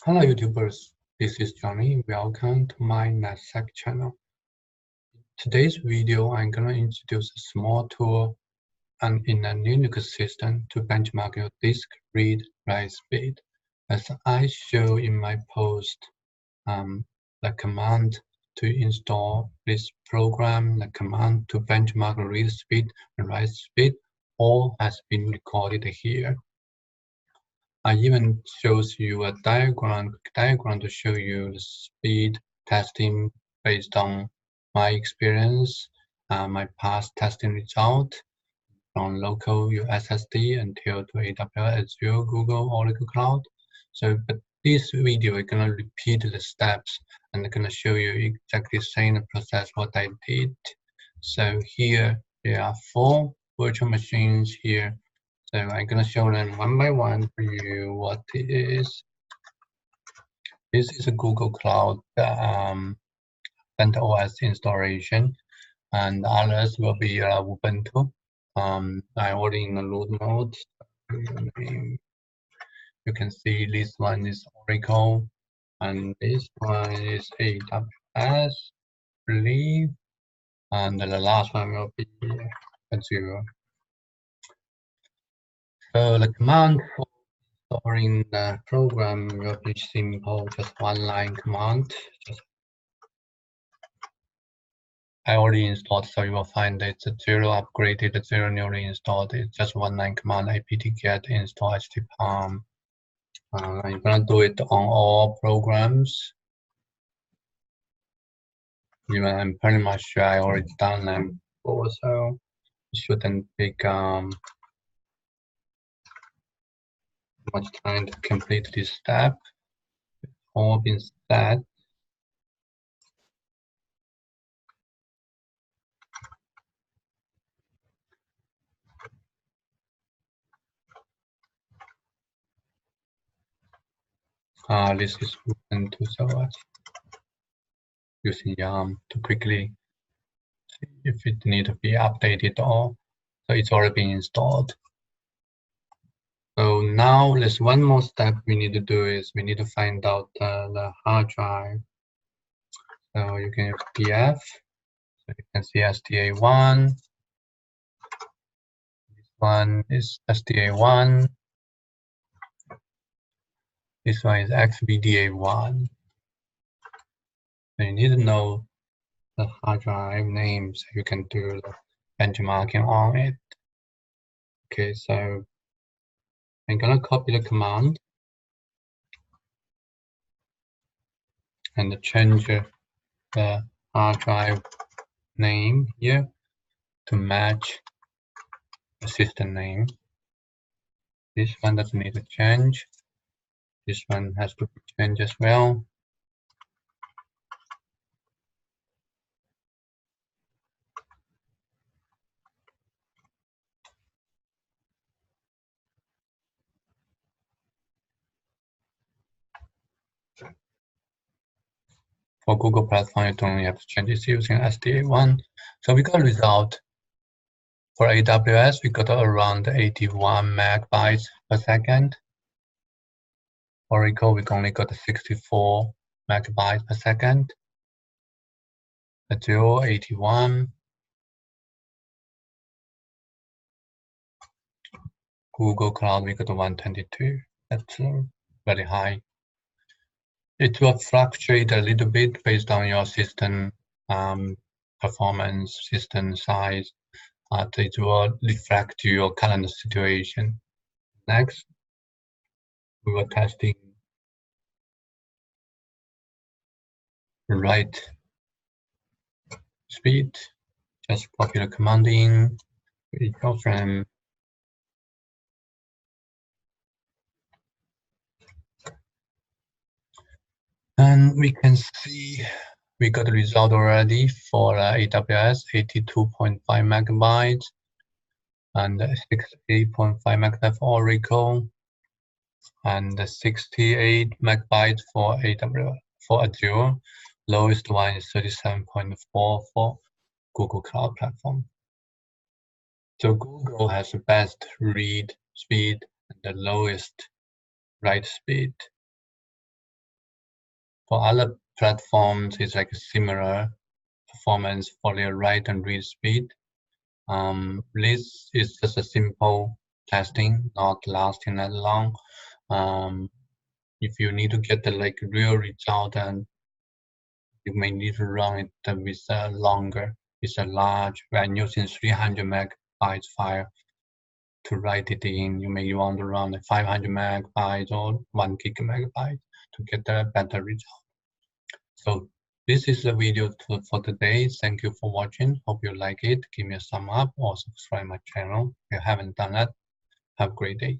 Hello YouTubers, this is Johnny. Welcome to my NetSec channel. In today's video, I'm going to introduce a small tool and in a Linux system to benchmark your disk read-write speed. As I show in my post, the command to install this program, the command to benchmark read speed and write speed, all has been recorded here. I even shows you a diagram to show you the speed testing based on my experience, my past testing result from local USSD until to AWS, Azure, Google, Oracle Cloud. So, but this video is gonna repeat the steps and I'm gonna show you exactly the same process what I did. So here there are 4 virtual machines here. So I'm gonna show them one by one for you what it is. This is a Google Cloud CentOS installation, and others will be Ubuntu. I already in the root mode. You can see this one is Oracle, and this one is AWS, I believe, and the last one will be Azure. So the command for storing the program will be simple, just one line command. I already installed, so you will find it's a 0 upgraded, 0 newly installed. It's just one line command, apt-get install Hdparm. I'm gonna do it on all programs. Even I'm pretty much sure I already done them before, so it shouldn't take much time to complete this step. All been set. This is Ubuntu, so using YARM to quickly see if it need to be updated or so it's already been installed. So now there's one more step we need to do is we need to find out the hard drive. So you can use PF. So you can see SDA1. This one is SDA1. This one is XVDA1. So you need to know the hard drive name so you can do the benchmarking on it. Okay, so I'm gonna copy the command and change the hard drive name here to match the system name. This one doesn't need to change. This one has to be changed as well. For Google platform, you don't have to change it using SDA1. So we got a result. For AWS, we got around 81 megabytes per second. Oracle, we only got 64 megabytes per second. Azure, 81. Google Cloud, we got 122. That's very high. It will fluctuate a little bit based on your system performance, system size. It will reflect your current situation. Next, we were testing write speed. Just copy the command in, equal frame. And we can see we got the result already for AWS, 82.5 megabytes and 68.5 megabytes for Oracle, and 68 megabytes for AWS. For Azure, lowest one is 37.4 for Google Cloud Platform. So Google has the best read speed and the lowest write speed. For other platforms, it's like a similar performance for their write and read speed. This is just a simple testing, not lasting that long. If you need to get the like real result, and you may need to run it with a longer, with a large, when using 300 megabytes file to write it in. You may want to run a 500 megabytes or 1 gigabyte to get a better result. So this is the video for today. Thank you for watching. Hope you like it. Give me a thumb up or subscribe my channel if you haven't done that. Have a great day.